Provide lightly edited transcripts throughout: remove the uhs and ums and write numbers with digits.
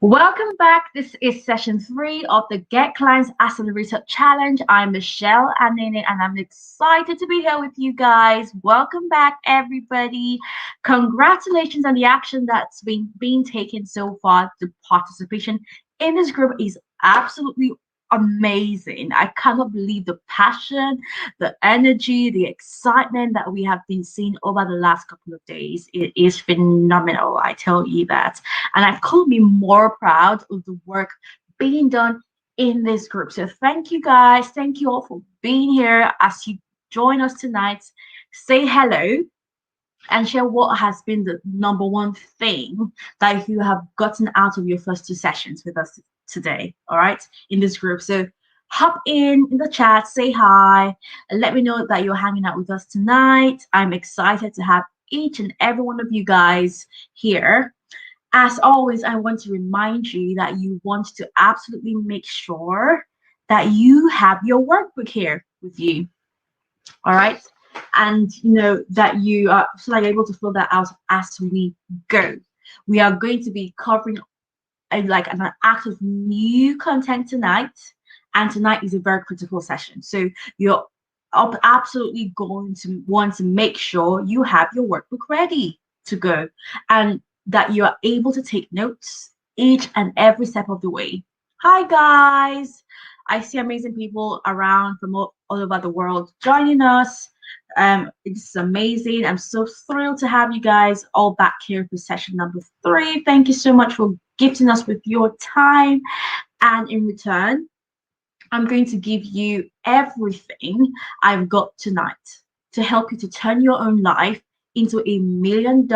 Welcome back. This is session 3 of the Get Clients Accelerator Challenge. I'm Michelle Anene and I'm excited to be here with you guys. Welcome back, everybody. Congratulations on the action that's been being taken so far. The participation in this group is absolutely amazing. I cannot believe the passion, the energy, the excitement that we have been seeing over the last couple of days. It is phenomenal, I tell you that. And I couldn't be more proud of the work being done in this group. So thank you guys. Thank you all for being here as you join us tonight. Say hello and share what has been the number one thing that you have gotten out of your first 2 sessions with us today, all right, in this group. So hop in the chat, say hi, and let me know that you're hanging out with us tonight. I'm excited to have each and every one of you guys here. As always, I want to remind you that you want to absolutely make sure that you have your workbook here with you, all right? And you know that you are able to fill that out as we go. We are going to be covering an act of new content tonight, and tonight is a very critical session. So you're absolutely going to want to make sure you have your workbook ready to go and that you are able to take notes each and every step of the way. Hi guys, I see amazing people around from all over the world joining us. It's amazing. I'm so thrilled to have you guys all back here for session number 3. Thank you so much for gifting us with your time, and in return I'm going to give you everything I've got tonight to help you to turn your own life into $1 million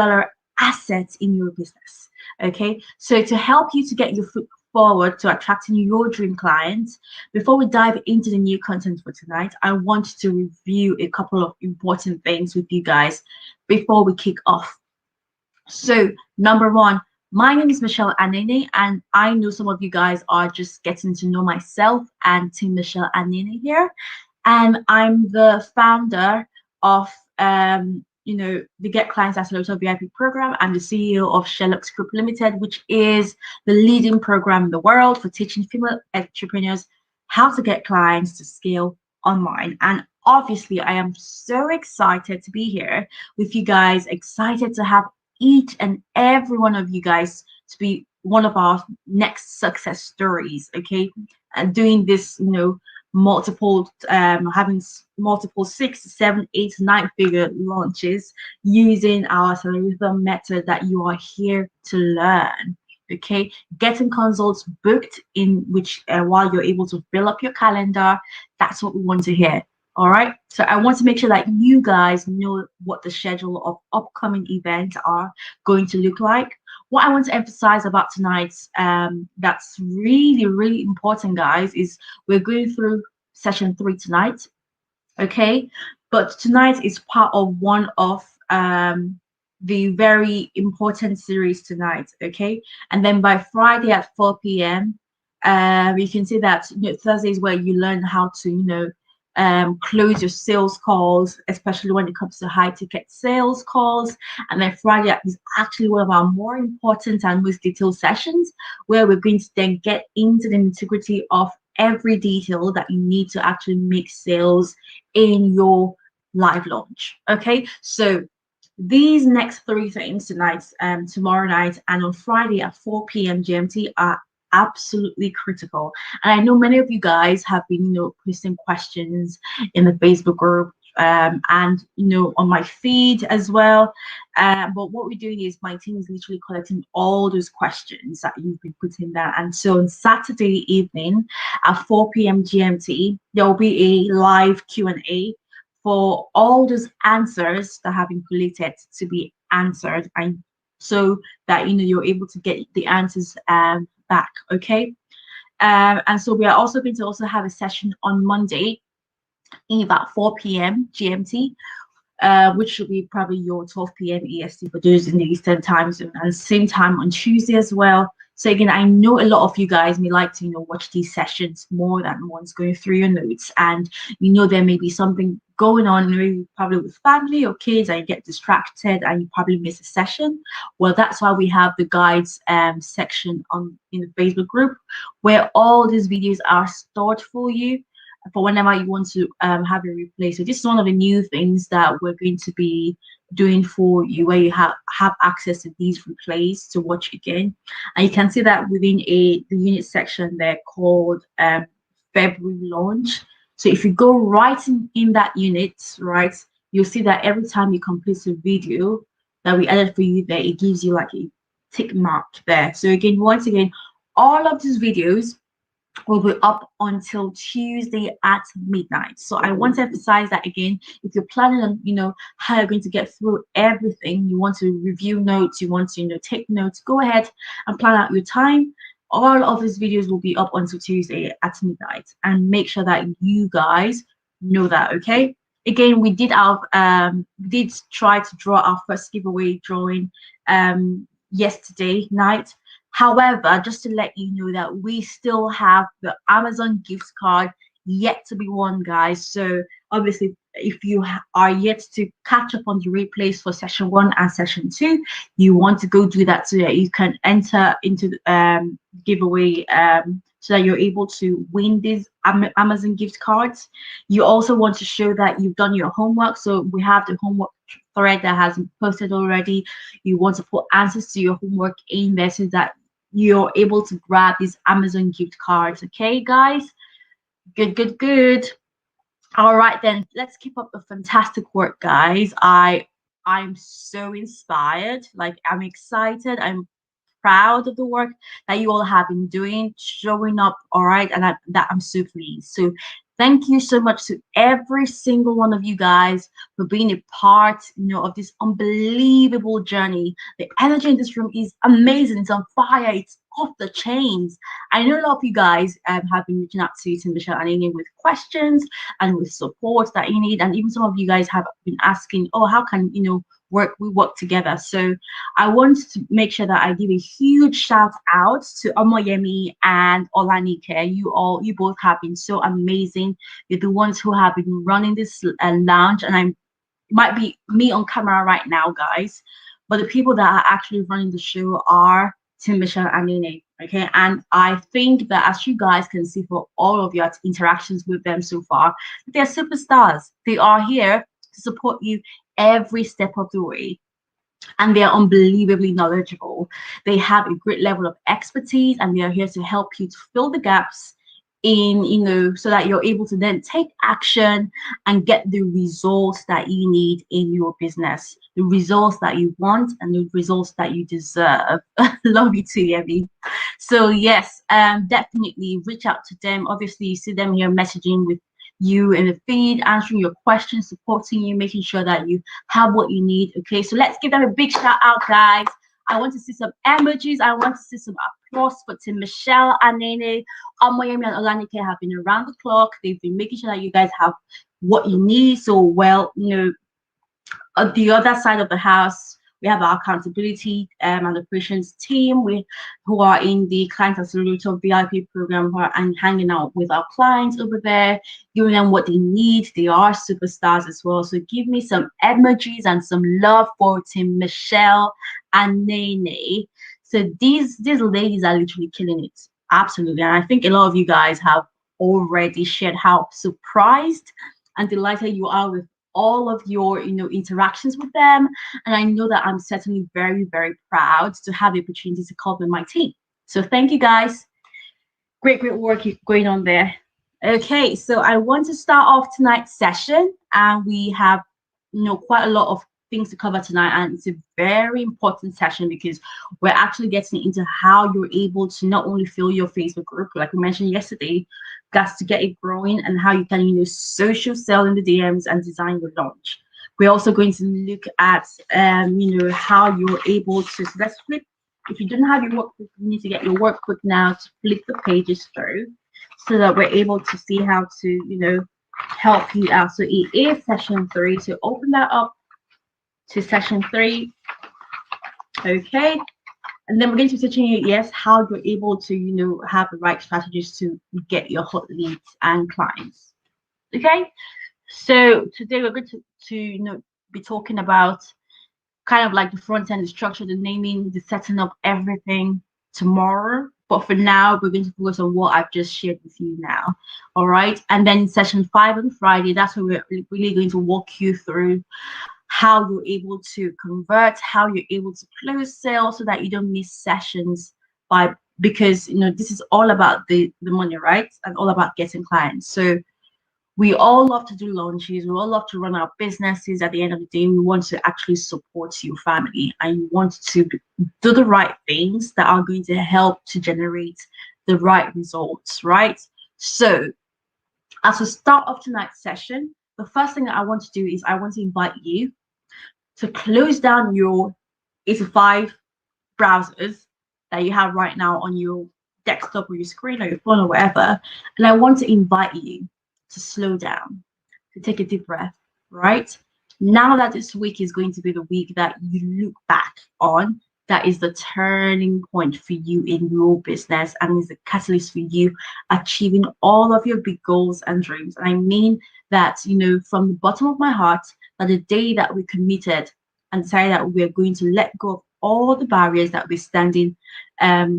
asset in your business. Okay, so to help you to get your foot forward to attracting your dream clients, before we dive into the new content for tonight, I want to review a couple of important things with you guys before we kick off. So number one, my name is Michelle Anene, and I know some of you guys are just getting to know myself and Team Michelle Anene here, and I'm the founder of the Get Clients Accelerator VIP program. I'm the CEO of Sherlock's Group Limited, which is the leading program in the world for teaching female entrepreneurs how to get clients to scale online. And obviously, I am so excited to be here with you guys, excited to have each and every one of you guys to be one of our next success stories, okay? And doing this, multiple having multiple 6, 7, 8, 9 figure launches using our accelerator method that you are here to learn. Okay, getting consults booked in which while you're able to fill up your calendar. That's what we want to hear. All right, so I want to make sure that you guys know what the schedule of upcoming events are going to look like. What I want to emphasize about tonight, that's really, really important, guys, is we're going through session 3 tonight, okay? But tonight is part of one of the very important series tonight, okay? And then by Friday at 4 p.m., you can see that Thursday is where you learn how to, close your sales calls, especially when it comes to high ticket sales calls. And then Friday is actually one of our more important and most detailed sessions, where we're going to then get into the nitty-gritty of every detail that you need to actually make sales in your live launch. Okay, so these next 3 things tonight, tomorrow night, and on Friday at 4 p.m. GMT are absolutely critical. And I know many of you guys have been posting questions in the Facebook group and on my feed as well, but what we're doing is my team is literally collecting all those questions that you've been putting there. And so on Saturday evening at 4 p.m. GMT, there will be a live Q&A for all those answers that have been collated to be answered, and so that you're able to get the answers back. Okay, and so we are also going to have a session on Monday in about 4 p.m. GMT, which will be probably your 12 p.m. EST for those in the Eastern time zone, and same time on Tuesday as well. So again, I know a lot of you guys may like to watch these sessions more than once, going through your notes, and there may be something going on, maybe probably with family or kids, and you get distracted and you probably miss a session. Well, that's why we have the guides section on in the Facebook group, where all these videos are stored for you for whenever you want to have a replay. So this is one of the new things that we're going to be doing for you, where you have access to these replays to watch again. And you can see that within the unit section there called February launch. So if you go right in that unit, right, you'll see that every time you complete a video that we added for you there, it gives you like a tick mark there. So again, once again, all of these videos will be up until Tuesday at midnight. So I want to emphasize that again. If you're planning on, how you're going to get through everything, you want to review notes, you want to, take notes, go ahead and plan out your time. All of these videos will be up until Tuesday at midnight, and make sure that you guys know that, okay? Again, we did try to draw our first giveaway drawing yesterday night. However, just to let you know that we still have the Amazon gift card yet to be won, guys. So obviously, if you are yet to catch up on the replays for session 1 and session 2, you want to go do that so that you can enter into the giveaway so that you're able to win these Amazon gift cards. You also want to show that you've done your homework. So we have the homework thread that has been posted already. You want to put answers to your homework in there so that you're able to grab these Amazon gift cards. Okay, guys? Good. All right, then let's keep up the fantastic work, guys. I'm so inspired. Like, I'm excited. I'm proud of the work that you all have been doing, showing up. All right, and that I'm so pleased. So thank you so much to every single one of you guys for being a part, of this unbelievable journey. The energy in this room is amazing. It's on fire. It's off the chains. I know a lot of you guys have been reaching out to Michelle and Amy with questions and with support that you need, and even some of you guys have been asking, oh, how can we work together. So I want to make sure that I give a huge shout out to Omoyemi and Olanike. You both have been so amazing. You're the ones who have been running this lounge, and it might be me on camera right now, guys, but the people that are actually running the show are Tim, Michelle, and Nene. Okay, and I think that, as you guys can see for all of your interactions with them so far, they're superstars. They are here to support you every step of the way, and they're unbelievably knowledgeable. They have a great level of expertise, and they're here to help you to fill the gaps in, so that you're able to then take action and get the results that you need in your business, the results that you want and the results that you deserve. Love you too, Yemi. So yes, definitely reach out to them. Obviously, you see them here messaging with you in the feed, answering your questions, supporting you, making sure that you have what you need. Okay, so let's give them a big shout out, guys. I want to see some emojis. I want to see some applause for Tim, Michelle, and Nene. Omoyemi and Olanike have been around the clock. They've been making sure that you guys have what you need. So, well, on the other side of the house, we have our accountability and operations team who are in the Client Accelerator VIP program, and hanging out with our clients over there, giving them what they need. They are superstars as well. So give me some emojis and some love for Tim, Michelle, and Nene. So these ladies are literally killing it. Absolutely. And I think a lot of you guys have already shared how surprised and delighted you are with all of your interactions with them, and I know that I'm certainly very, very proud to have the opportunity to call them my team. So thank you, guys. Great work going on there. Okay, so I want to start off tonight's session, and we have quite a lot of things to cover tonight, and it's a very important session because we're actually getting into how you're able to not only fill your Facebook group, like we mentioned yesterday, guys, to get it growing, and how you can social sell in the DMs and design your launch. We're also going to look at how you're able to, so let's flip. If you don't have your workbook, you need to get your workbook now to flip the pages through so that we're able to see how to help you out. So it is session 3, so open that up to session 3. Okay, and then we're going to be teaching you, yes, how you're able to have the right strategies to get your hot leads and clients. Okay, So today we're going to be talking about kind of like the front end, the structure, the naming, the setting up everything tomorrow. But for now, we're going to focus on what I've just shared with you now. All right. And then session 5 on Friday, that's where we're really going to walk you through how you're able to convert, how you're able to close sales so that you don't miss sessions by because this is all about the money, right? And all about getting clients. So we all love to do launches. We all love to run our businesses. At the end of the day, we want to actually support your family and you want to do the right things that are going to help to generate the right results, right? So, as we start off tonight's session, the first thing that I want to do is I want to invite you to close down your 85 browsers that you have right now on your desktop or your screen or your phone or whatever. And I want to invite you to slow down, to take a deep breath, right? Now that this week is going to be the week that you look back on, that is the turning point for you in your business and is the catalyst for you achieving all of your big goals and dreams. And I mean that, from the bottom of my heart, that the day that we committed and decided that we're going to let go of all the barriers that we're standing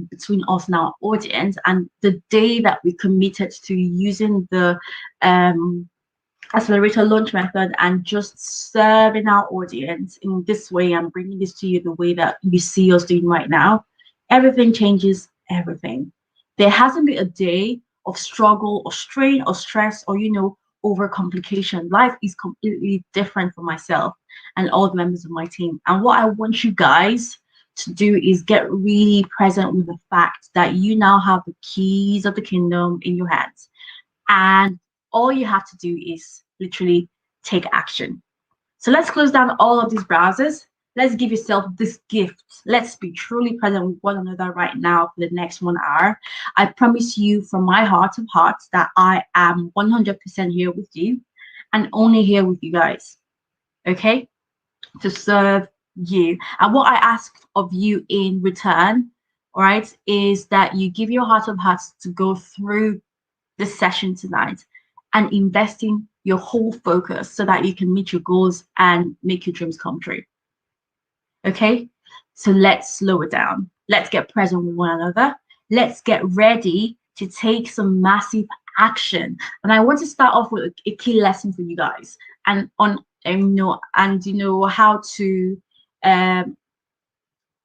between us and our audience, and the day that we committed to using the accelerator launch method and just serving our audience in this way and bringing this to you the way that you see us doing right now, everything changes everything. There hasn't been a day of struggle or strain or stress or over complication. Life is completely different for myself and all the members of my team. And what I want you guys to do is get really present with the fact that you now have the keys of the kingdom in your hands. And all you have to do is literally take action. So let's close down all of these browsers. Let's give yourself this gift. Let's be truly present with one another right now for the next 1 hour. I promise you from my heart of hearts that I am 100% here with you and only here with you guys, okay? To serve you. And what I ask of you in return, all right, is that you give your heart of hearts to go through this session tonight and investing your whole focus so that you can meet your goals and make your dreams come true. Okay, so let's slow it down. Let's get present with one another. Let's get ready to take some massive action. And I want to start off with a key lesson for you guys and on how to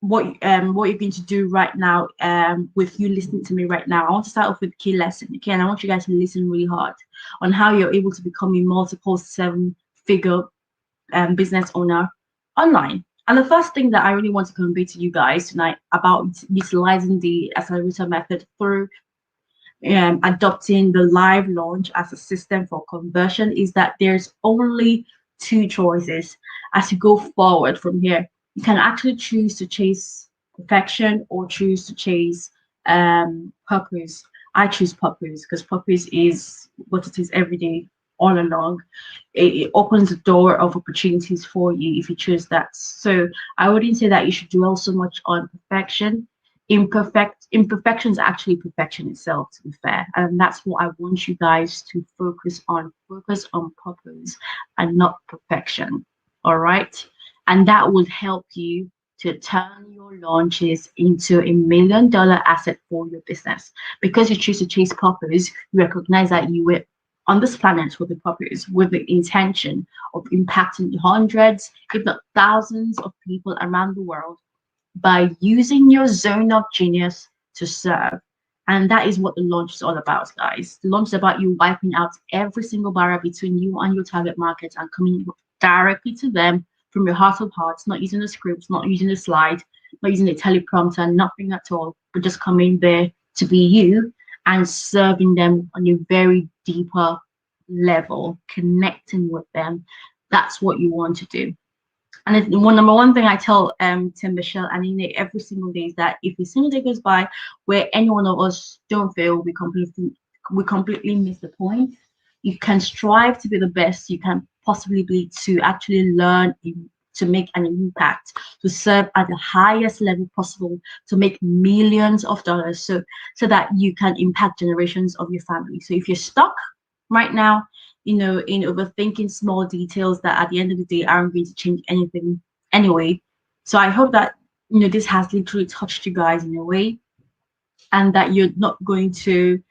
what you're going to do right now with you listening to me right now. I want to start off with a key lesson, okay? And I want you guys to listen really hard on how you're able to become a multiple 7-figure business owner online. And the first thing that I really want to convey to you guys tonight about utilizing the accelerator method through adopting the live launch as a system for conversion is that there's only 2 choices as you go forward from here. You can actually choose to chase perfection or choose to chase purpose. I choose purpose because purpose is what it is every day, all along. It opens the door of opportunities for you if you choose that. So I wouldn't say that you should dwell so much on perfection. Imperfection is actually perfection itself, to be fair, and that's what I want you guys to focus on purpose and not perfection. All right, and that will help you to turn your launches into $1 million asset for your business. Because you choose to chase purpose, you recognize that you were on this planet with a purpose, with the intention of impacting hundreds, if not thousands of people around the world by using your zone of genius to serve. And that is what the launch is all about, guys. The launch is about you wiping out every single barrier between you and your target market and coming directly to them from your heart of hearts, not using the scripts, not using the slide, not using the teleprompter, nothing at all, but just coming there to be you and serving them on a very deeper level, connecting with them. That's what you want to do. And number one thing I tell Tim, Michelle, and Ine every single day is that if a single day goes by where any one of us don't fail, we completely miss the point. You can strive to be the best you can possibly be to actually learn to make an impact, to serve at the highest level possible, to make millions of dollars, so that you can impact generations of your family. So if you're stuck right now, in overthinking small details that at the end of the day aren't going to change anything anyway. So I hope that this has literally touched you guys in a way, and that you're not going to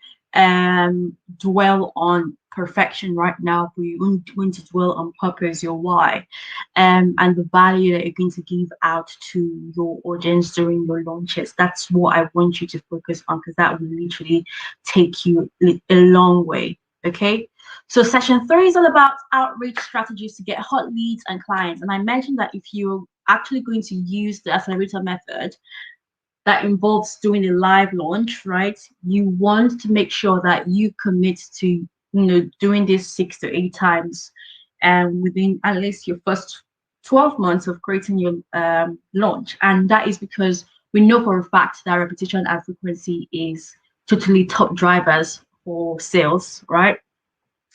dwell on perfection right now, but you're going to dwell on purpose, your why, and the value that you're going to give out to your audience during your launches. That's what I want you to focus on, because that will literally take you a long way. Okay, so session 3 is all about outreach strategies to get hot leads and clients. And I mentioned that if you're actually going to use the accelerator method, that involves doing a live launch, right? You want to make sure that you commit to, doing this 6 to 8 times, and within at least your first 12 months of creating your launch. And that is because we know for a fact that repetition and frequency is totally top drivers for sales, right?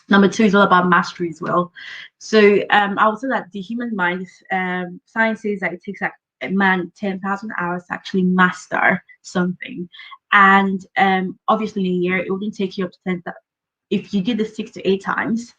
Number 2 is all about mastery as well. So I would say that the human mind, science says that it takes like a man 10,000 hours to actually master something. And obviously in a year, it wouldn't take you up to 10,000. If you did this 6 to 8 times,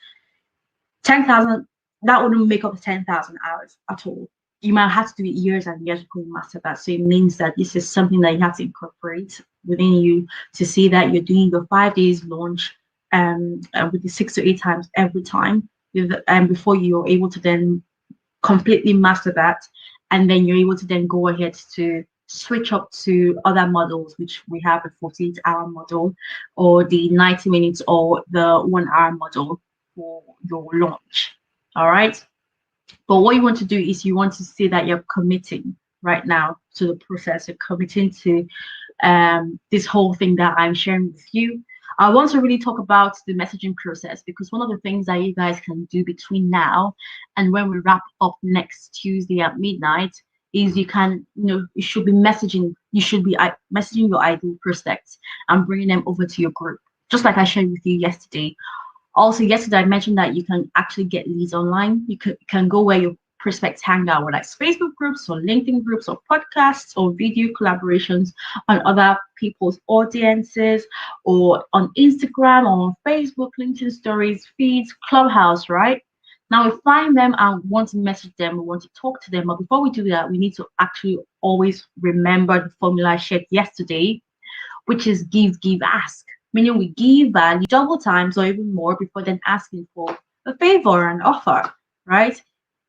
10,000, that wouldn't make up 10,000 hours at all. You might have to do it years and years before you master that. So it means that this is something that you have to incorporate within you to see that you're doing your 5 days launch with the 6 to 8 times every time, before you're able to then completely master that, and then you're able to then go ahead to switch up to other models, which we have a 48-hour model, or the 90 minutes, or the 1 hour model for your launch. All right. But what you want to do is you want to see that you're committing right now to the process. You're committing to this whole thing that I'm sharing with you. I want to really talk about the messaging process, because one of the things that you guys can do between now and when we wrap up next Tuesday at midnight is you can, you should be messaging. You should be messaging your ideal prospects and bringing them over to your group, just like I shared with you yesterday. Also, yesterday I mentioned that you can actually get leads online. You can go where your prospects hang out, whether it's Facebook groups or LinkedIn groups or podcasts or video collaborations on other people's audiences, or on Instagram or on Facebook, LinkedIn stories, feeds, Clubhouse, right? Now we find them and want to message them, we want to talk to them. But before we do that, we need to actually always remember the formula I shared yesterday, which is give, give, ask. Meaning we give value double times or even more before then asking for a favor or an offer, right?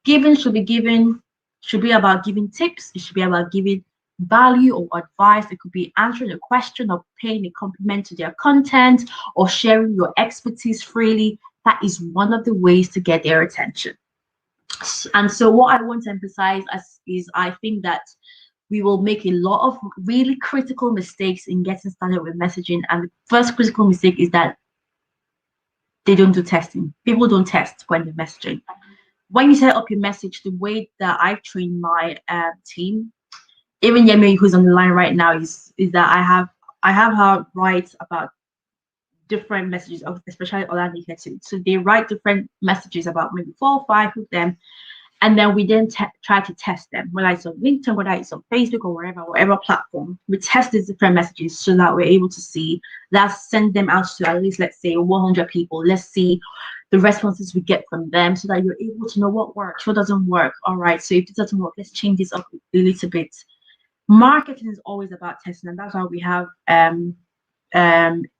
Giving should be about giving tips. It should be about giving value or advice. It could be answering a question or paying a compliment to their content or sharing your expertise freely. That is one of the ways to get their attention. And so what I want to emphasize is I think that we will make a lot of really critical mistakes in getting started with messaging. And the first critical mistake is that they don't do testing. People don't test when they're messaging. When you set up your message, the way that I've trained my team, even Yemi, who's on the line right now, is that I have her write about different messages, especially Ola too. So they write different messages about maybe 4 or 5 of them, and then we then try to test them, whether it's on LinkedIn, whether it's on Facebook, or whatever platform. We test these different messages so that we're able to see, let's send them out to at least, let's say, 100 people. Let's see the responses we get from them, so that you're able to know what works, what doesn't work. All right, so if it doesn't work, let's change this up a little bit. Marketing is always about testing, and that's why we have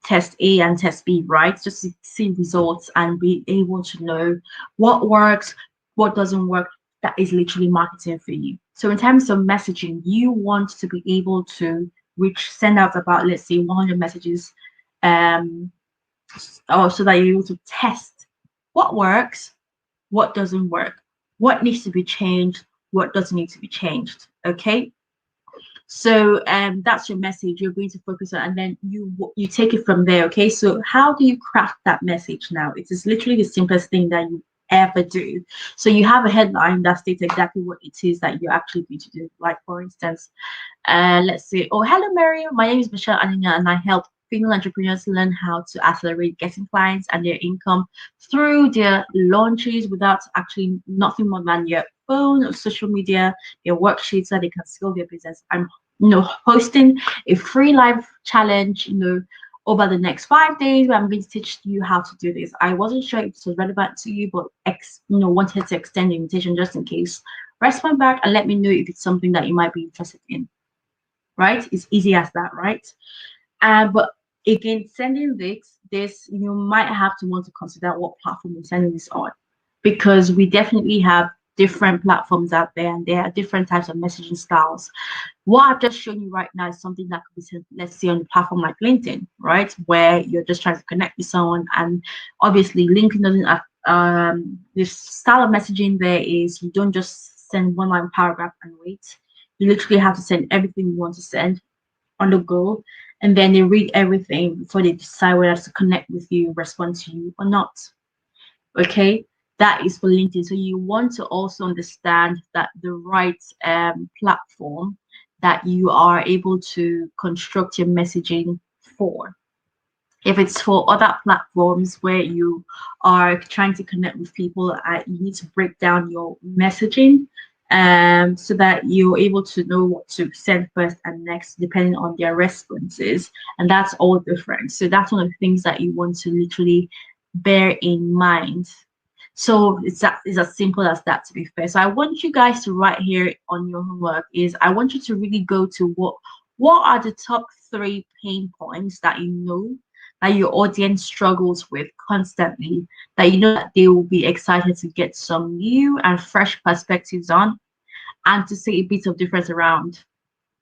test A and test B, right? Just to see results and be able to know what works, what doesn't work. That is literally marketing for you. So in terms of messaging, you want to be able to send out about, let's say, 100 messages, so that you're able to test what works, what doesn't work, what needs to be changed, what doesn't need to be changed. Okay. So that's your message you're going to focus on, and then you take it from there. Okay, so how do you craft that message now? It is literally the simplest thing that you ever do. So you have a headline that states exactly what it is that you're actually going to do. Like, for instance, let's say, oh, hello Mary, my name is Michelle Anina, and I help female entrepreneurs learn how to accelerate getting clients and their income through their launches without actually nothing more than your phone or social media, your worksheets, so they can scale their business. I'm hosting a free live challenge, over the next 5 days where I'm going to teach you how to do this. I wasn't sure if this was relevant to you, but wanted to extend the invitation just in case. Respond back and let me know if it's something that you might be interested in. Right? It's easy as that, right? But again, sending this you might have to want to consider what platform you're sending this on, because we definitely have different platforms out there and there are different types of messaging styles. What I've just shown you right now is something that could be sent, let's say, on a platform like LinkedIn, right, where you're just trying to connect with someone, and obviously LinkedIn doesn't have this style of messaging. There is, you don't just send one line paragraph and wait. You literally have to send everything you want to send on the go, and then they read everything before they decide whether to connect with you, respond to you or not. Okay, that is for LinkedIn. So you want to also understand that the right platform that you are able to construct your messaging for. If it's for other platforms where you are trying to connect with people, you need to break down your messaging so that you're able to know what to send first and next, depending on their responses. And that's all different. So that's one of the things that you want to literally bear in mind. So it's as simple as that, to be fair. So I want you guys to write here on your homework is I want you to really go to what are the top 3 pain points that you know that your audience struggles with constantly, that you know that they will be excited to get some new and fresh perspectives on, and to see a bit of difference around.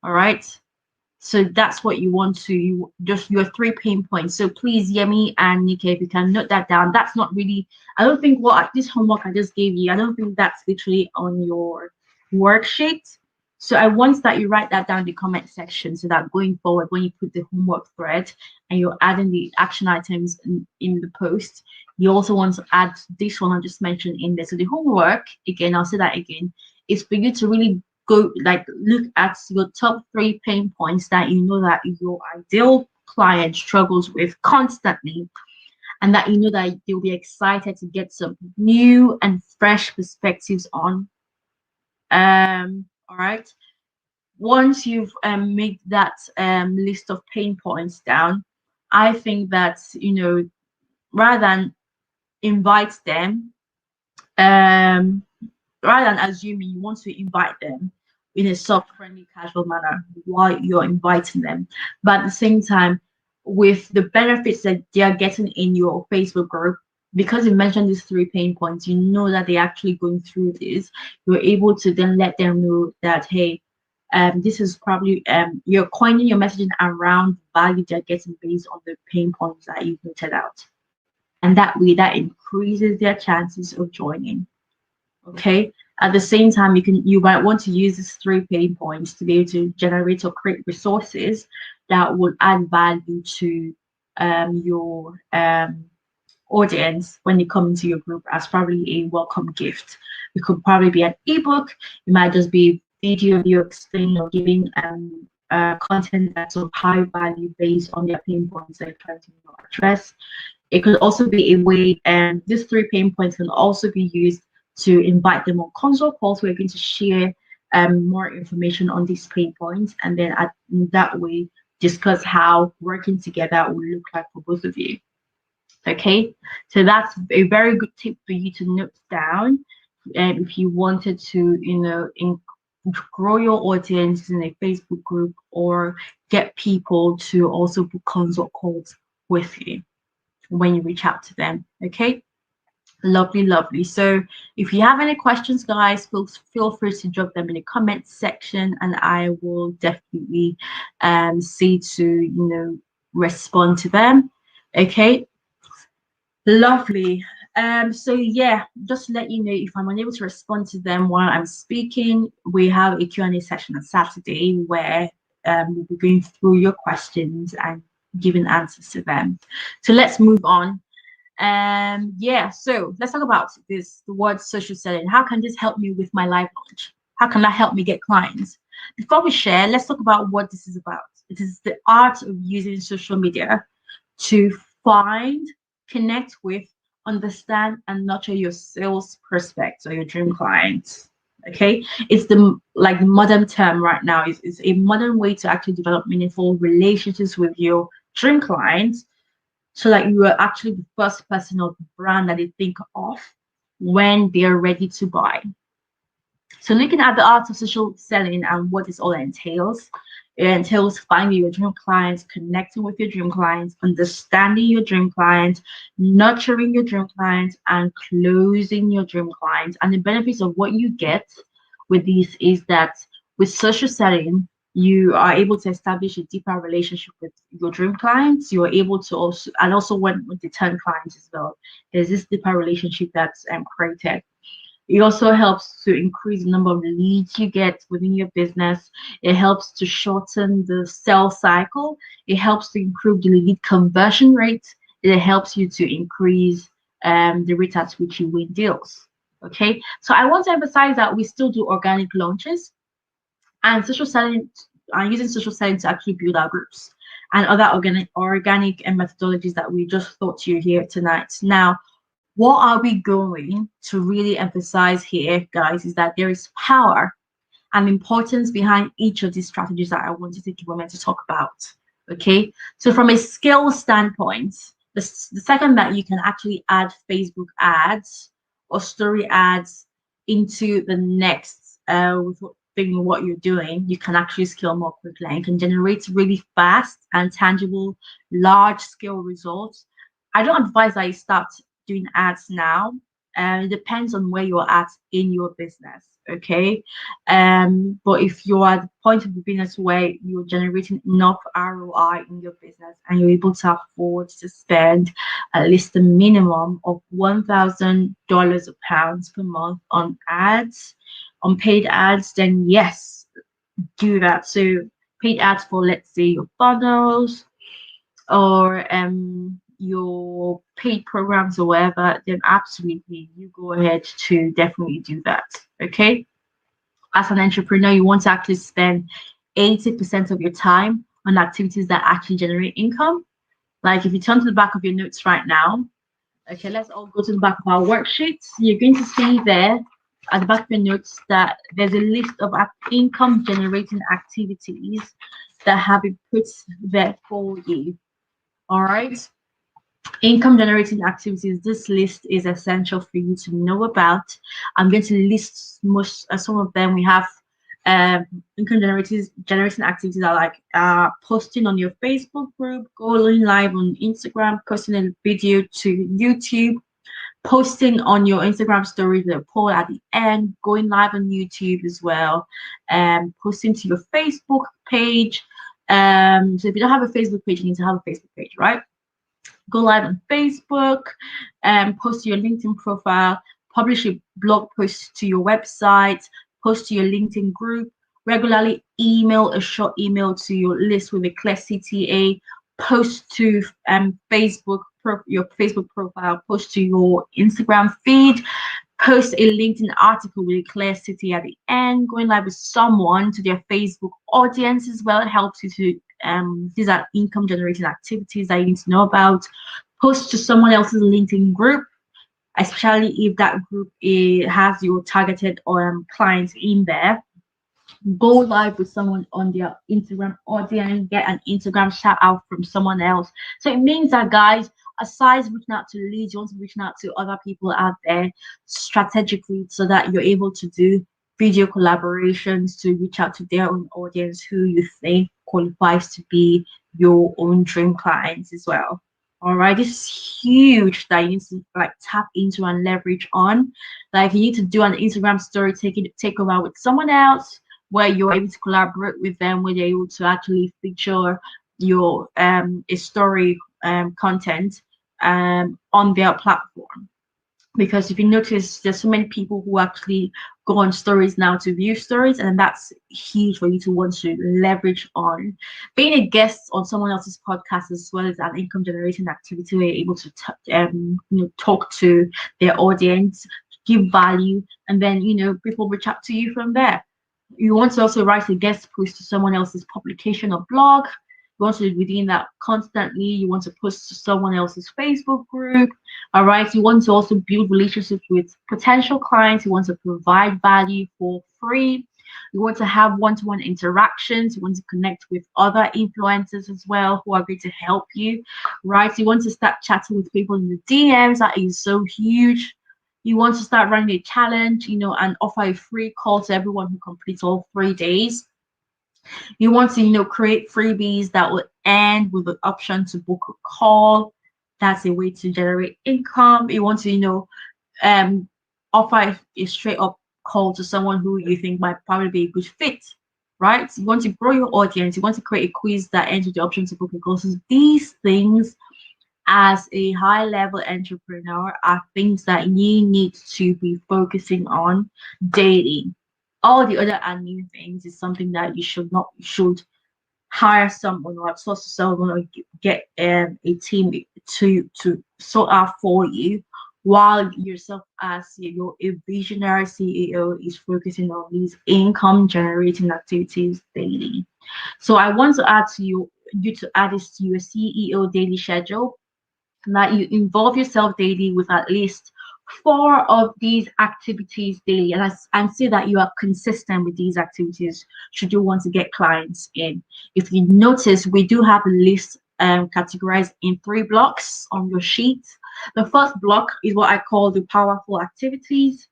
All right. So that's what you want to, you just your 3 pain points. So please, Yemi and Nika, if you can note that down. That's not really, I don't think this homework I just gave you, I don't think that's literally on your worksheet. So I want that you write that down in the comment section, so that going forward, when you put the homework thread and you're adding the action items in the post, you also want to add this one I just mentioned in there. So the homework, again, I'll say that again, is for you to really go look at your top 3 pain points that you know that your ideal client struggles with constantly, and that you know that they'll be excited to get some new and fresh perspectives on. All right, once you've made that list of pain points down, I think that rather than invite them, um rather than assuming, you want to invite them in a soft, friendly, casual manner while you're inviting them. But at the same time, with the benefits that they are getting in your Facebook group, because you mentioned these 3 pain points, you know that they're actually going through this. You're able to then let them know that, hey, this is probably you're coining your messaging around value they're getting based on the pain points that you've noted out. And that way, that increases their chances of joining. Okay, at the same time, you might want to use these 3 pain points to be able to generate or create resources that would add value to your audience when they come into your group, as probably a welcome gift. It could probably be an ebook, it might just be video of you explaining or giving content that's of high value based on their pain points they're trying to address. It could also be a way, and these 3 pain points can also be used to invite them on consult calls. We're going to share more information on these pain points, and then in that way discuss how working together will look like for both of you. Okay, so that's a very good tip for you to note down if you wanted to grow your audience in a Facebook group, or get people to also book consult calls with you when you reach out to them. Okay, lovely. So if you have any questions, guys, feel free to drop them in the comment section, and I will definitely see to respond to them. Okay, lovely. So yeah, just to let you know, if I'm unable to respond to them while I'm speaking, we have a Q&A session on Saturday where we'll be going through your questions and giving answers to them. So let's move on. Yeah, so let's talk about the word social selling. How can this help me with my live launch? How can that help me get clients? Before we share, let's talk about what this is about. It is the art of using social media to find, connect with, understand, and nurture your sales prospects or your dream clients. Okay, it's the modern term right now. It's a modern way to actually develop meaningful relationships with your dream clients so that you are actually the first person or the brand that they think of when they're ready to buy. So looking at the art of social selling and what this all entails, it entails finding your dream clients, connecting with your dream clients, understanding your dream clients, nurturing your dream clients, and closing your dream clients. And the benefits of what you get with these is that with social selling, you are able to establish a deeper relationship with your dream clients. You are able to also, and also when with the turn clients as well, there's this deeper relationship that's created. It also helps to increase the number of leads you get within your business. It helps to shorten the sales cycle. It helps to improve the lead conversion rate. It helps you to increase the rate at which you win deals. Okay, so I want to emphasize that we still do organic launches and social selling, and using social selling to actually build our groups and other organic and methodologies that we just thought to you here tonight. Now, what are we going to really emphasize here, guys, is that there is power and importance behind each of these strategies that I want to take a moment to talk about. Okay, so from a skill standpoint, the second that you can actually add Facebook ads or story ads into the next with thing what you're doing, you can actually scale more quickly and can generate really fast and tangible large scale results. I don't advise that you start doing ads now, and it depends on where you're at in your business. Okay, but if you're at the point of the business where you're generating enough ROI in your business and you're able to afford to spend at least a minimum of $1,000 or pounds per month on ads, on paid ads, then yes, do that. So paid ads for, let's say, your funnels or your paid programs or whatever, then absolutely you go ahead to definitely do that. Okay, as an entrepreneur, you want to actually spend 80% of your time on activities that actually generate income. Like if you turn to the back of your notes right now, okay, let's all go to the back of our worksheets. You're going to see there at the back of your notes that there's a list of income generating activities that have been put there for you. All right, income generating activities. This list is essential for you to know about. I'm going to list most some of them. We have income generating activities are like posting on your Facebook group, going live on Instagram, posting a video to YouTube, posting on your Instagram stories, the poll at the end, going live on YouTube as well, posting to your Facebook page. So if you don't have a Facebook page, you need to have a Facebook page, right? Go live on Facebook, post to your LinkedIn profile, publish a blog post to your website, post to your LinkedIn group, regularly email a short email to your list with a clear CTA, post to Facebook, your Facebook profile, post to your Instagram feed, post a LinkedIn article with a clear city at the end, going live with someone to their Facebook audience as well. It helps you to these are income generating activities that you need to know about. Post to someone else's LinkedIn group, especially if that group has your targeted clients in there. Go live with someone on their Instagram audience, get an Instagram shout out from someone else. So it means that, guys, aside reaching out to leads, you want to reach out to other people out there strategically so that you're able to do video collaborations to reach out to their own audience who you think qualifies to be your own dream clients as well. All right, this is huge that you need to like tap into and leverage on. Like you need to do an Instagram story take over with someone else where you're able to collaborate with them, where you're able to actually feature your a story content on their platform. Because if you notice, there's so many people who actually go on stories now to view stories, and that's huge for you to want to leverage on. Being a guest on someone else's podcast as well as an income generating activity where you're able to talk to their audience, give value, and then people reach out to you from there. You want to also write a guest post to someone else's publication or blog. You want to be reading that constantly. You want to post to someone else's Facebook group. All right. You want to also build relationships with potential clients. You want to provide value for free. You want to have one-to-one interactions. You want to connect with other influencers as well who are going to help you, right? So you want to start chatting with people in the DMs. That is so huge. You want to start running a challenge, and offer a free call to everyone who completes all 3 days. You want to, create freebies that will end with the option to book a call. That's a way to generate income. You want to, um, offer a straight up call to someone who you think might probably be a good fit, right? You want to grow your audience. You want to create a quiz that ends with the option to book a call. So these things, as a high level entrepreneur, are things that you need to be focusing on daily. All the other admin things is something that you should hire someone or outsource to someone or get a team to sort out for you, while yourself as a visionary CEO is focusing on these income generating activities daily. So I want to add to you to add this to your CEO daily schedule, that you involve yourself daily with at least 4 of these activities daily, and see that you are consistent with these activities should you want to get clients in. If you notice, we do have a list categorized in 3 blocks on your sheet. The first block is what I call the powerful activities,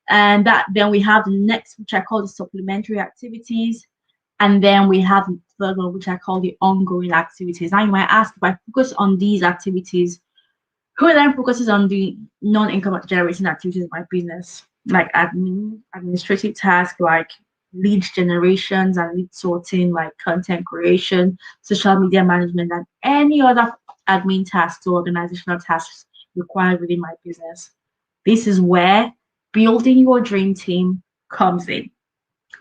and that then we have the next, which I call the supplementary activities, and then we have the third one, which I call the ongoing activities. Now you might ask, if I focus on these activities, who then focuses on the non-income generating activities of my business, like administrative tasks like lead generations and lead sorting, like content creation, social media management, and any other admin tasks or organizational tasks required within my business. This is where building your dream team comes in.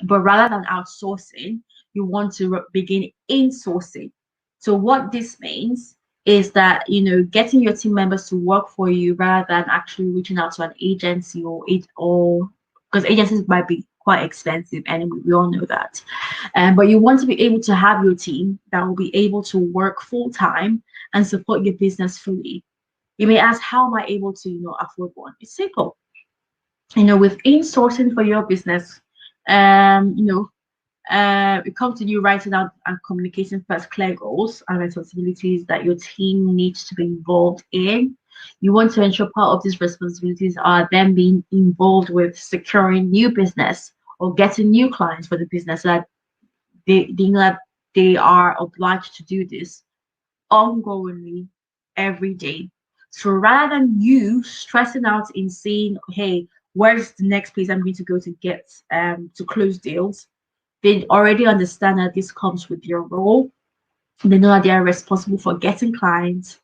But rather than outsourcing, you want to begin insourcing. So what this means is that, getting your team members to work for you rather than actually reaching out to an agency, or because agencies might be quite expensive anyway, we all know that. But you want to be able to have your team that will be able to work full time and support your business fully. You may ask, how am I able to, afford one? It's simple. With insourcing for your business, um, you know, it comes to you writing out and communicating first clear goals and responsibilities that your team needs to be involved in. You want to ensure part of these responsibilities are then being involved with securing new business or getting new clients for the business, so that they are obliged to do this ongoingly every day. So rather than you stressing out in saying, hey, where's the next place I'm going to go to get to close deals, they already understand that this comes with your role. They know that they are responsible for getting clients,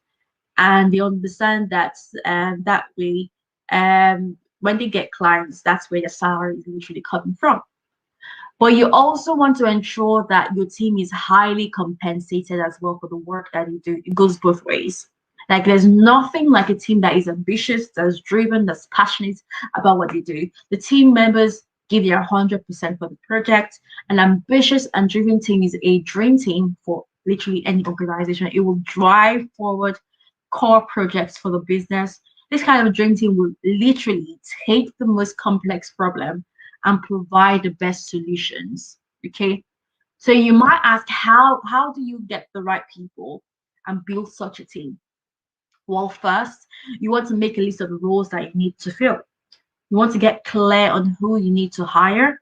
and they understand that that way, when they get clients, that's where the salary is literally coming from. But you also want to ensure that your team is highly compensated as well for the work that you do. It goes both ways. Like, there's nothing like a team that is ambitious, that's driven, that's passionate about what they do. The team members give their 100% for the project. An ambitious and driven team is a dream team for literally any organization. It will drive forward core projects for the business. This kind of dream team will literally take the most complex problem and provide the best solutions. Okay. So you might ask, how do you get the right people and build such a team? Well, first, you want to make a list of the roles that you need to fill. You want to get clear on who you need to hire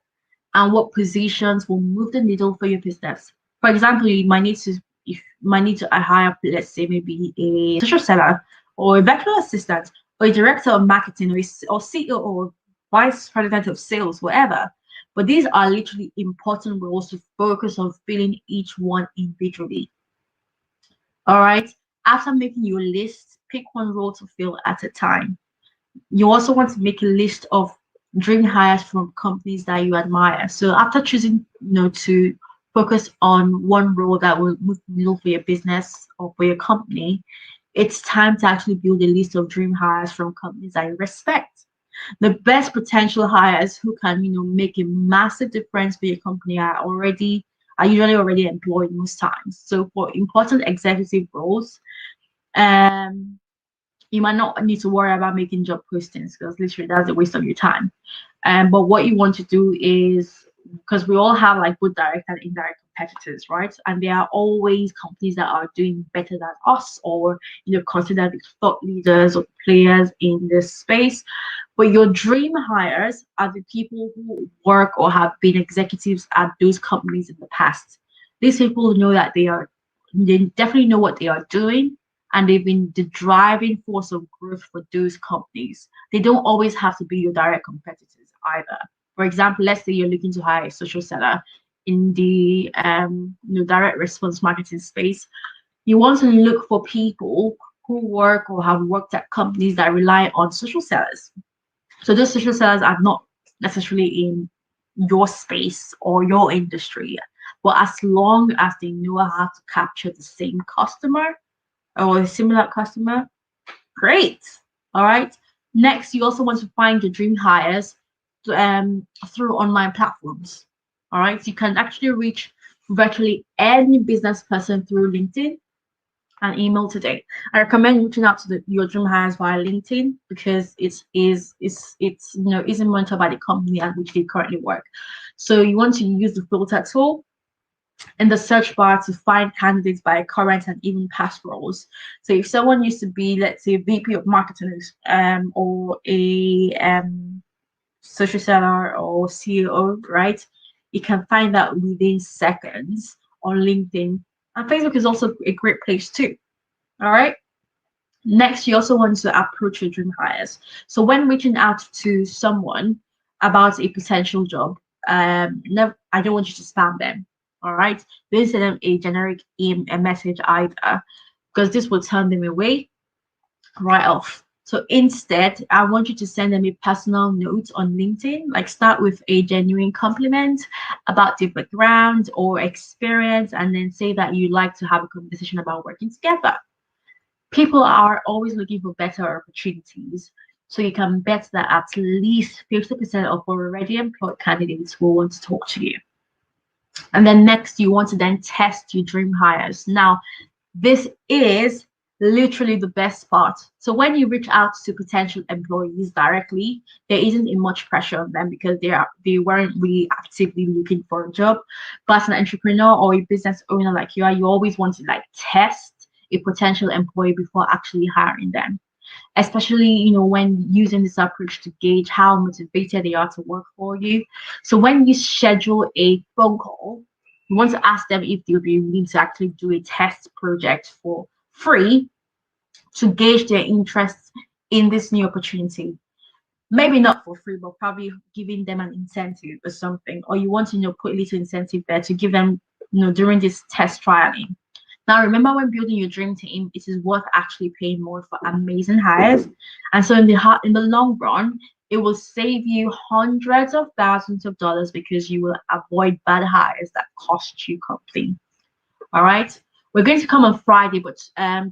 and what positions will move the needle for your business. For example, you might need to hire, let's say, maybe a social seller or a virtual assistant or a director of marketing or CEO or vice president of sales, whatever. But these are literally important roles to focus on filling each one individually. All right. After making your list, pick one role to fill at a time. You also want to make a list of dream hires from companies that you admire. So after choosing, to focus on one role that will move the needle for your business or for your company, it's time to actually build a list of dream hires from companies that you respect. The best potential hires who can, make a massive difference for your company are usually already employed most times. So for important executive roles, um you might not need to worry about making job postings, because literally that's a waste of your time. But what you want to do is, because we all have like both direct and indirect competitors, right? And there are always companies that are doing better than us, or considered the thought leaders or players in this space. But your dream hires are the people who work or have been executives at those companies in the past. These people know that they definitely know what they are doing, and they've been the driving force of growth for those companies. They don't always have to be your direct competitors either. For example, let's say you're looking to hire a social seller in the direct response marketing space. You want to look for people who work or have worked at companies that rely on social sellers. So those social sellers are not necessarily in your space or your industry, but as long as they know how to capture the same customer or a similar customer, great. All right. Next, you also want to find your dream hires through online platforms. All right. So you can actually reach virtually any business person through LinkedIn and email today. I recommend reaching out to your dream hires via LinkedIn because it's isn't monitored by the company at which they currently work. So you want to use the filter tool in the search bar to find candidates by current and even past roles. So if someone used to be, let's say, VP of marketing, or a social seller or CEO, right? You can find that within seconds on LinkedIn. And Facebook is also a great place too. All right. Next, you also want to approach your dream hires. So when reaching out to someone about a potential job, never, I don't want you to spam them. All right. Don't send them a generic a message either, because this will turn them away right off. So instead, I want you to send them a personal note on LinkedIn, like start with a genuine compliment about their background or experience, and then say that you'd like to have a conversation about working together. People are always looking for better opportunities. So you can bet that at least 50% of already employed candidates will want to talk to you. And then next, you want to then test your dream hires. Now, this is literally the best part. So when you reach out to potential employees directly, there isn't much pressure on them because they weren't really actively looking for a job. But as an entrepreneur or a business owner like you always want to like test a potential employee before actually hiring them, especially when using this approach to gauge how motivated they are to work for you. So when you schedule a phone call, you want to ask them if they'll be willing to actually do a test project for free to gauge their interest in this new opportunity. Maybe not for free, but probably giving them an incentive or something. Or you want to put a little incentive there to give them during this test trialing. Now, remember, when building your dream team, it is worth actually paying more for amazing hires. And so in the long run, it will save you hundreds of thousands of dollars because you will avoid bad hires that cost you completely. All right. We're going to come on Friday, but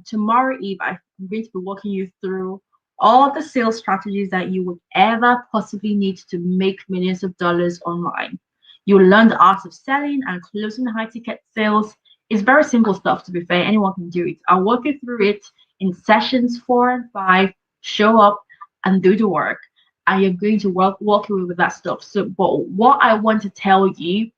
tomorrow Eve, I'm going to be walking you through all the sales strategies that you would ever possibly need to make millions of dollars online. You'll learn the art of selling and closing high ticket sales. It's very simple stuff, to be fair. Anyone can do it. I'll walk you through it in sessions 4 and 5. Show up and do the work. And you're going to walk away with that stuff. So, but what I want to tell you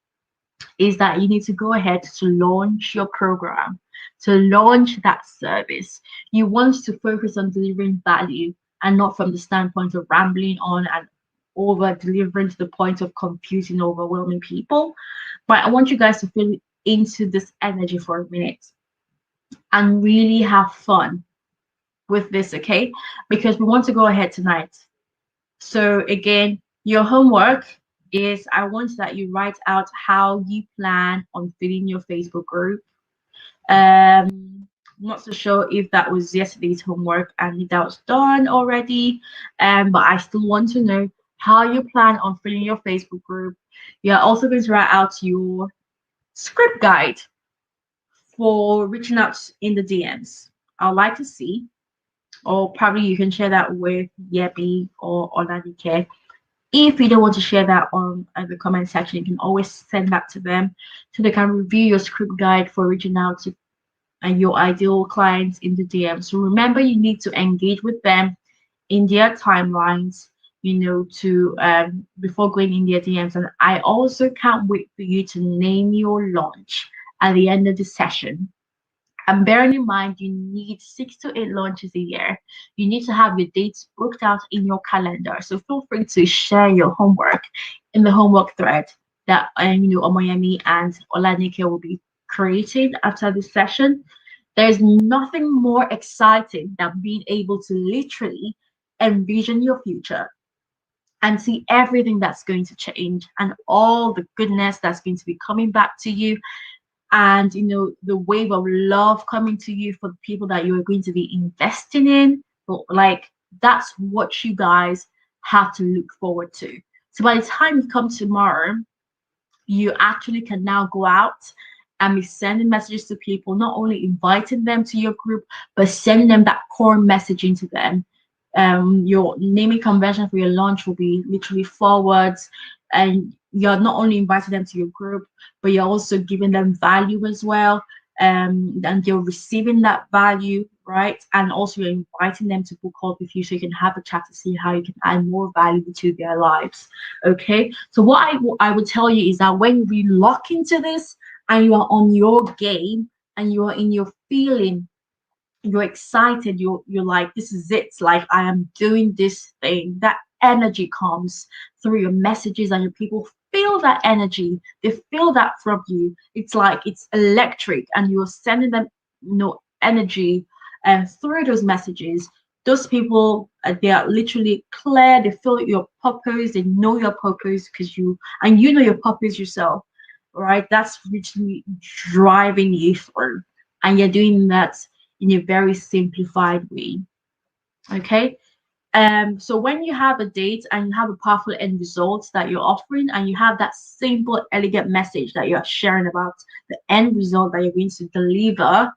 is that you need to go ahead to launch your program, to launch that service. You want to focus on delivering value and not from the standpoint of rambling on and over delivering to the point of confusing, overwhelming people. But I want you guys to feel into this energy for a minute and really have fun with this, okay? Because we want to go ahead tonight. So again, your homework is I want that you write out how you plan on filling your Facebook group. I'm not so sure if that was yesterday's homework and if that was done already. But I still want to know how you plan on filling your Facebook group. You're also going to write out your script guide for reaching out in the DMs. I'd like to see, or probably you can share that with Yebi or Olanike. If you don't want to share that on the comment section, you can always send that to them so they can review your script guide for reaching out to your ideal clients in the DM. So remember, you need to engage with them in their timelines. to before going in their DMs. And I also can't wait for you to name your launch at the end of the session. And bearing in mind, you need 6 to 8 launches a year. You need to have your dates booked out in your calendar. So feel free to share your homework in the homework thread that Omoyemi and Olanike will be creating after this session. There's nothing more exciting than being able to literally envision your future and see everything that's going to change and all the goodness that's going to be coming back to you, and the wave of love coming to you for the people that you are going to be investing in. But like, that's what you guys have to look forward to. So by the time you come tomorrow, you actually can now go out and be sending messages to people, not only inviting them to your group, but sending them that core messaging to them. Your naming convention for your launch will be literally forwards, and you're not only inviting them to your group, but you're also giving them value as well. And they're receiving that value, right? And also you're inviting them to book calls with you so you can have a chat to see how you can add more value to their lives. Okay. So what I would tell you is that when we lock into this and you are on your game and you are in your feeling, you're excited, you're like, this is it, like I am doing this thing, that energy comes through your messages, and your people feel that energy, they feel that from you. It's like it's electric, and you're sending them energy and through those messages. Those people, they are literally clear, they feel your purpose, they know your purpose, because you know your purpose yourself, right? That's literally driving you through, and you're doing that in a very simplified way. Okay. So when you have a date and you have a powerful end result that you're offering, and you have that simple, elegant message that you're sharing about the end result that you're going to deliver,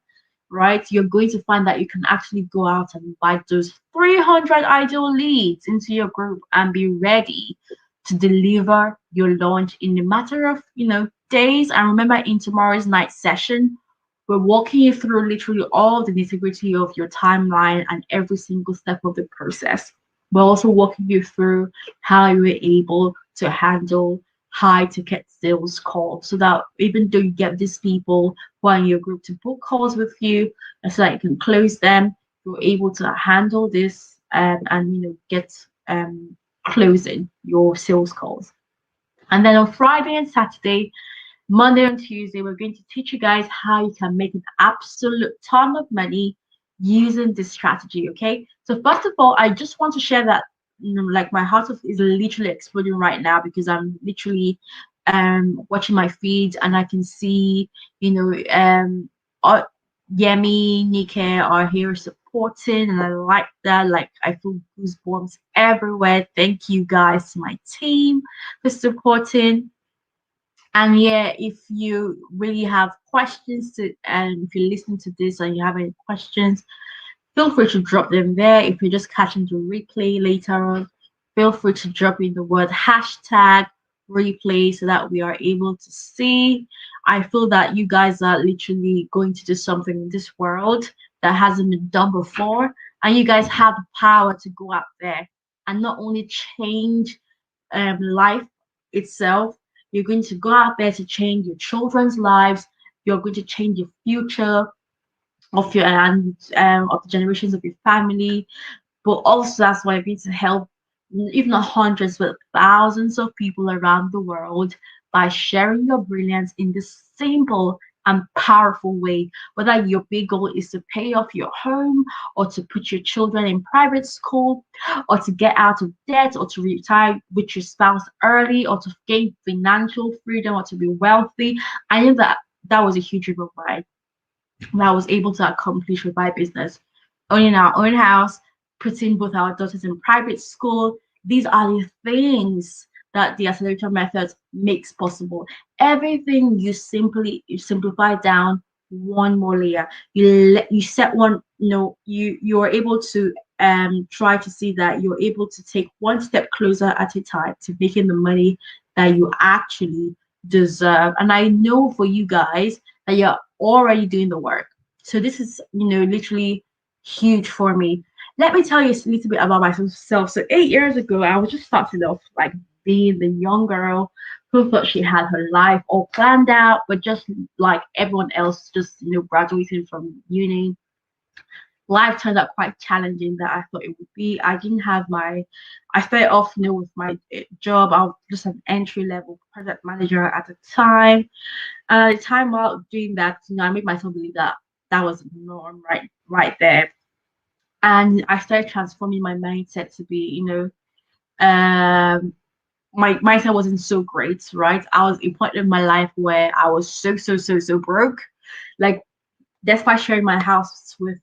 right? You're going to find that you can actually go out and invite those 300 ideal leads into your group and be ready to deliver your launch in a matter of, days. And remember, in tomorrow's night session, we're walking you through literally all the nitty-gritty of your timeline and every single step of the process. We're also walking you through how you were able to handle high ticket sales calls, so that even though you get these people who are in your group to book calls with you, so that you can close them, you're able to handle this, and get closing your sales calls. And then on Friday and Saturday, Monday and Tuesday, we're going to teach you guys how you can make an absolute ton of money using this strategy. Okay. So first of all, I just want to share that, like, my heart is literally exploding right now, because I'm literally watching my feed, and I can see, uh, Yemi, Nike are here supporting, and I like that. Like, I feel goosebumps everywhere. Thank you guys to my team for supporting. And yeah, if you really have questions and if you listen to this and you have any questions, feel free to drop them there. If you're just catching the replay later on, feel free to drop in the word hashtag replay so that we are able to see. I feel that you guys are literally going to do something in this world that hasn't been done before. And you guys have the power to go out there and not only change life itself, you're going to go out there to change your children's lives. You're going to change your future of your and of the generations of your family. But also, that's why you're going to help, if not hundreds, but thousands of people around the world by sharing your brilliance in this simple and powerful way. Whether your big goal is to pay off your home, or to put your children in private school, or to get out of debt, or to retire with your spouse early, or to gain financial freedom, or to be wealthy. I know that was a huge dream of mine that I was able to accomplish with my business. Owning our own house, putting both our daughters in private school. These are the things that the accelerator method makes possible. Everything you simplify down one more layer. You set one, you are able to try to see that you're able to take one step closer at a time to making the money that you actually deserve. And I know for you guys that you're already doing the work. So this is, literally huge for me. Let me tell you a little bit about myself. So 8 years ago, I was just starting off like being the young girl who thought she had her life all planned out, but just like everyone else, just graduating from uni, life turned out quite challenging that I thought it would be. I didn't have I started off, with my job. I was just an entry level project manager at the time. And at the time while doing that, I made myself believe that that was the norm right there. And I started transforming my mindset to be, my mindset wasn't so great, right? I was a point in my life where I was so broke. Like despite sharing my house with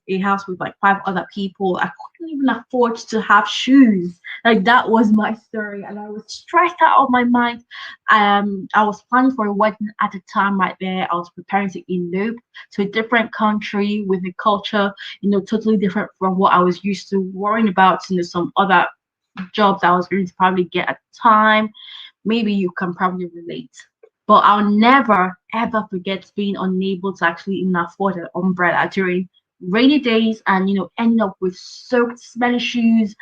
like five other people, I couldn't even afford to have shoes. Like that was my story, and I was stressed out of my mind. I was planning for a wedding at the time. Right there, I was preparing to elope to a different country with a culture, totally different from what I was used to. Worrying about, some other jobs I was going to probably get at the time. Maybe you can probably relate. But I'll never ever forget being unable to actually even afford an umbrella during rainy days and ending up with soaked smelly shoes,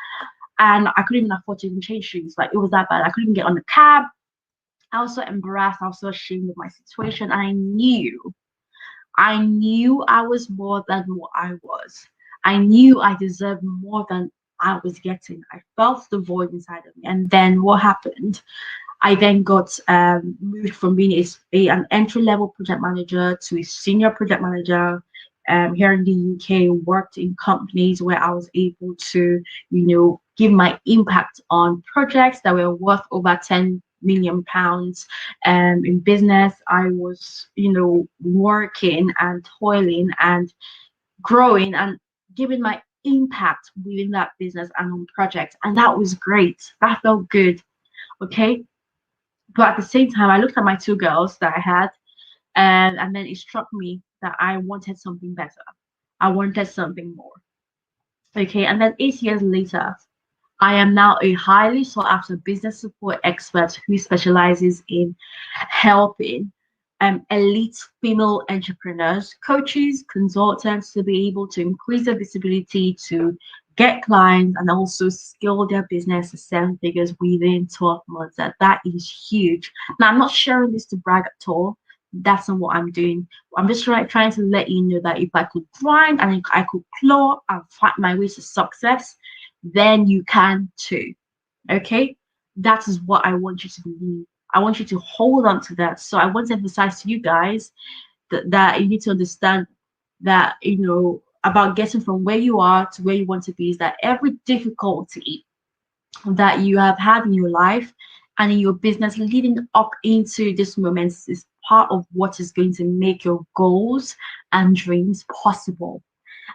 and I couldn't even afford to even change shoes. Like it was that bad. I couldn't even get on the cab. I was so embarrassed, I was so ashamed of my situation. And I knew I was more than what I was. I knew I deserved more than I was getting. I felt the void inside of me. And then what happened? I then got moved from being an entry level project manager to a senior project manager here in the UK. Worked in companies where I was able to, give my impact on projects that were worth over £10 million. In business, I was, working and toiling and growing and giving my impact within that business and on projects, and that was great. That felt good. Okay, but at the same time, I looked at my two girls that I had, and then it struck me that I wanted something better. I wanted something more. Okay, and then 8 years later, I am now a highly sought after business support expert who specializes in helping elite female entrepreneurs, coaches, consultants to be able to increase their visibility, to get clients, and also scale their business to 7 figures within 12 months. That is huge. Now, I'm not sharing this to brag at all. That's not what I'm doing. I'm just trying to let you know that if I could grind and I could claw and fight my way to success, then you can too. Okay, that is what I want you to believe. I want you to hold on to that. So I want to emphasize to you guys that you need to understand that, about getting from where you are to where you want to be, is that every difficulty that you have had in your life and in your business leading up into this moment is part of what is going to make your goals and dreams possible.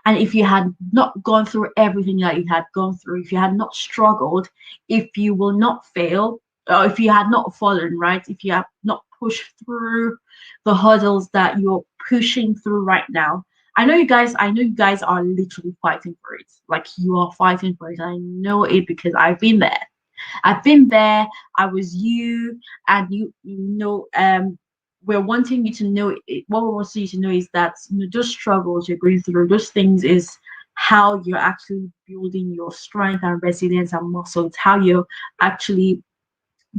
And if you had not gone through everything that you had gone through, if you had not struggled, if you will not fail, or if you had not fallen, right? If you have not pushed through the hurdles that you're pushing through right now. I know you guys are literally fighting for it. Like you are fighting for it. I know it because I've been there. I've been there. I was you, and we're wanting you to know it. What we want you to know is that those struggles you're going through, those things is how you're actually building your strength and resilience and muscle. It's how you're actually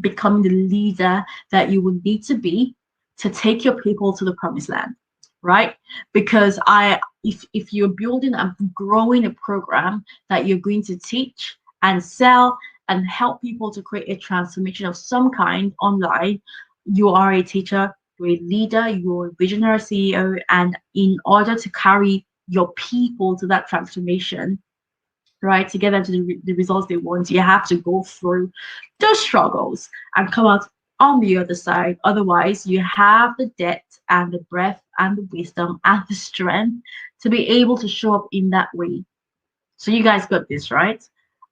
becoming the leader that you will need to be to take your people to the promised land, right? Because if you're building and growing a program that you're going to teach and sell and help people to create a transformation of some kind online, you are a teacher, you're a leader, you're a visionary CEO, and in order to carry your people to that transformation, right, to get them to the results they want, you have to go through those struggles and come out on the other side. Otherwise, you have the depth and the breadth and the wisdom and the strength to be able to show up in that way. So you guys got this, right?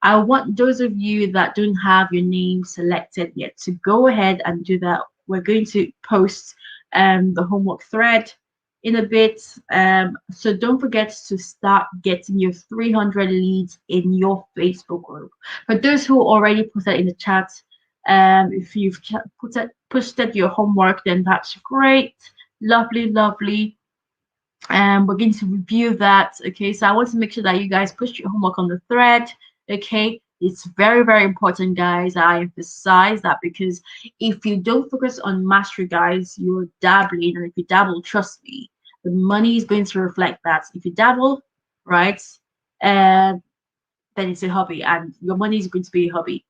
I want those of you that don't have your name selected yet to go ahead and do that. We're going to post the homework thread in a bit. So don't forget to start getting your 300 leads in your Facebook group. For those who already put that in the chat, if you've posted your homework, then that's great. Lovely, lovely. and we're going to review that. Okay, so I want to make sure that you guys push your homework on the thread. Okay, it's very, very important, guys. I emphasize that because if you don't focus on mastery, guys, you're dabbling, and if you dabble, trust me, the money is going to reflect that. If you dabble, right, then it's a hobby, and your money is going to be a hobby.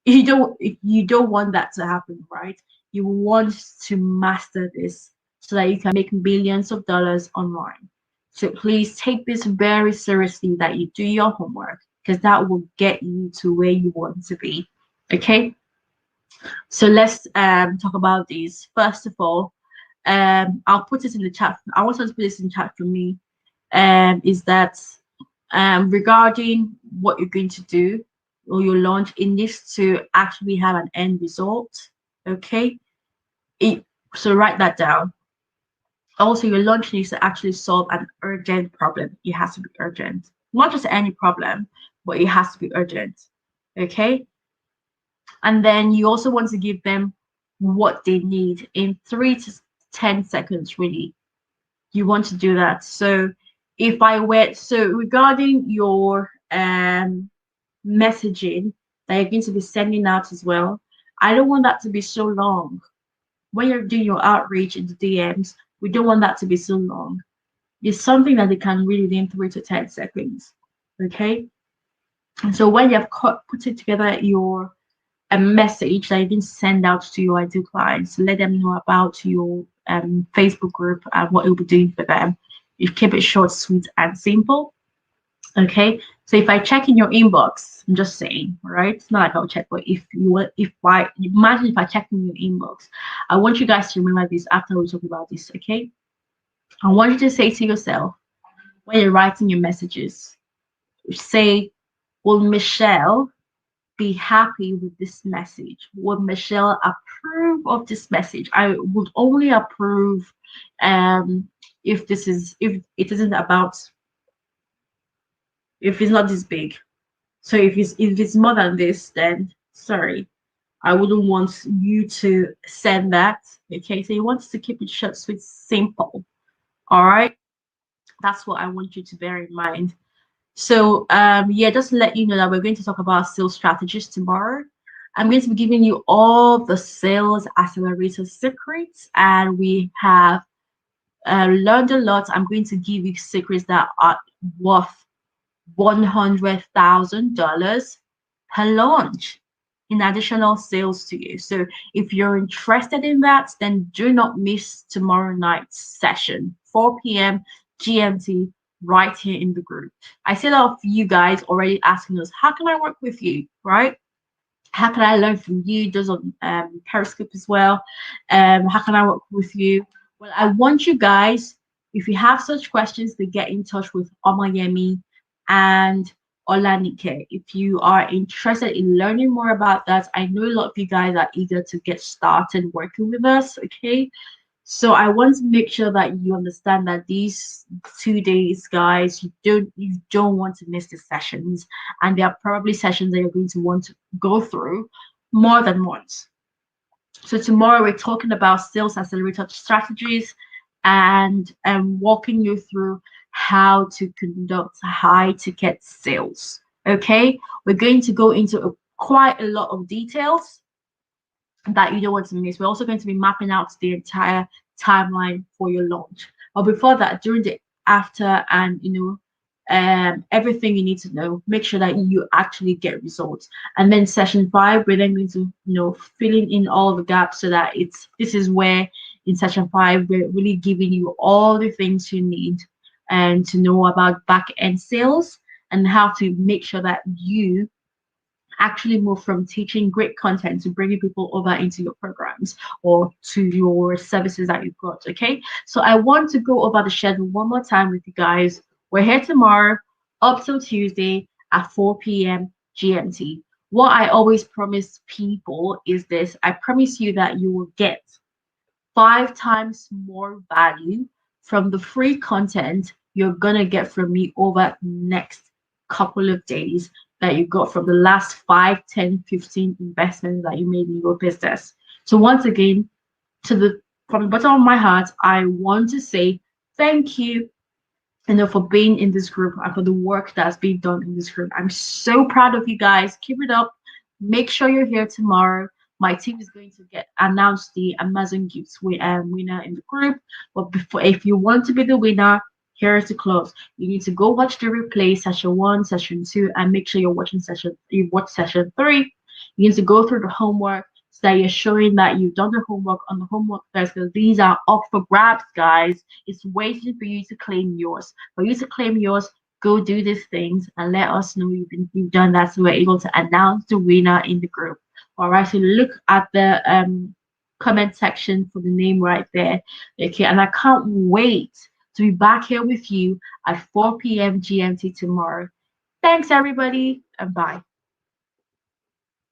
You don't want that to happen, right? You want to master this so that you can make millions of dollars online. So please take this very seriously, that you do your homework, because that will get you to where you want to be. Okay, so let's talk about these. First of all, I'll put it in the chat. I want to put this in chat for me. Is that regarding what you're going to do or your launch, it needs to actually have an end result. Okay, so write that down. Also, your launch needs to actually solve an urgent problem. It has to be urgent, not just any problem, but it has to be urgent. Okay, and then you also want to give them what they need in 3 to 10 seconds. Really, you want to do that. So if I were, so regarding your messaging that you're going to be sending out as well, I don't want that to be so long. When you're doing your outreach in the DMs, we don't want that to be so long. It's something that they can read within 3 to 10 seconds. Okay, and so when you have put it together, your a message that you can send out to your ideal clients, let them know about your Facebook group and what you'll be doing for them. You keep it short, sweet, and simple. Okay, so if I check in your inbox, I'm just saying, right? It's not like I'll check, but if I imagine if I check in your inbox, I want you guys to remember this after we talk about this. Okay, I want you to say to yourself when you're writing your messages, say, "Will Michelle be happy with this message? Would Michelle approve of this message? I would only approve if it isn't about, if it's not this big. So if it's more than this, then sorry, I wouldn't want you to send that." Okay, so you want to keep it short, sweet, simple. All right, that's what I want you to bear in mind. So yeah, just to let you know that we're going to talk about sales strategies tomorrow. I'm going to be giving you all the sales accelerator secrets, and we have learned a lot. I'm going to give you secrets that are worth $100,000 per launch in additional sales to you. So if you're interested in that, then do not miss tomorrow night's session, 4 p.m. GMT, right here in the group. I see a lot of you guys already asking us, how can I work with you, right? How can I learn from you? Those on Periscope as well. How can I work with you? Well, I want you guys, if you have such questions, to get in touch with Omayemi and Olanike. If you are interested in learning more about that, I know a lot of you guys are eager to get started working with us. Okay, so I want to make sure that you understand that these 2 days, guys, you don't want to miss the sessions, and there are probably sessions that you're going to want to go through more than once. So tomorrow we're talking about sales accelerator strategies, and walking you through how to conduct high ticket sales. Okay, we're going to go into quite a lot of details that you don't want to miss. We're also going to be mapping out the entire timeline for your launch. But before that, during the after and everything you need to know, make sure that you actually get results. And then session 5, we're then going to filling in all the gaps, so that this is where in session 5 we're really giving you all the things you need and to know about back end sales and how to make sure that you actually move from teaching great content to bringing people over into your programs or to your services that you've got. Okay, so I want to go over the schedule one more time with you guys. We're here tomorrow up till Tuesday at 4 p.m. GMT. What I always promise people is this: I promise you that you will get 5 times more value from the free content you're gonna get from me over the next couple of days that you got from the last 5, 10, 15 investments that you made in your business. So once again, from the bottom of my heart, I want to say Thank you, for being in this group and for the work that's being done in this group. I'm so proud of you guys. Keep it up. Make sure you're here tomorrow. My team is going to get announce the Amazon gifts winner in the group. But before, if you want to be the winner, here is the close. You need to go watch the replay, session one, session two, and make sure you're watching you watch session three. You need to go through the homework so that you're showing that you've done the homework on the homework first, because these are up for grabs, guys. It's waiting for you to claim yours. For you to claim yours, go do these things and let us know you've done that, so we're able to announce the winner in the group. All right, so look at the comment section for the name right there. Okay, and I can't wait to be back here with you at 4 p.m. GMT tomorrow. Thanks, everybody, and bye.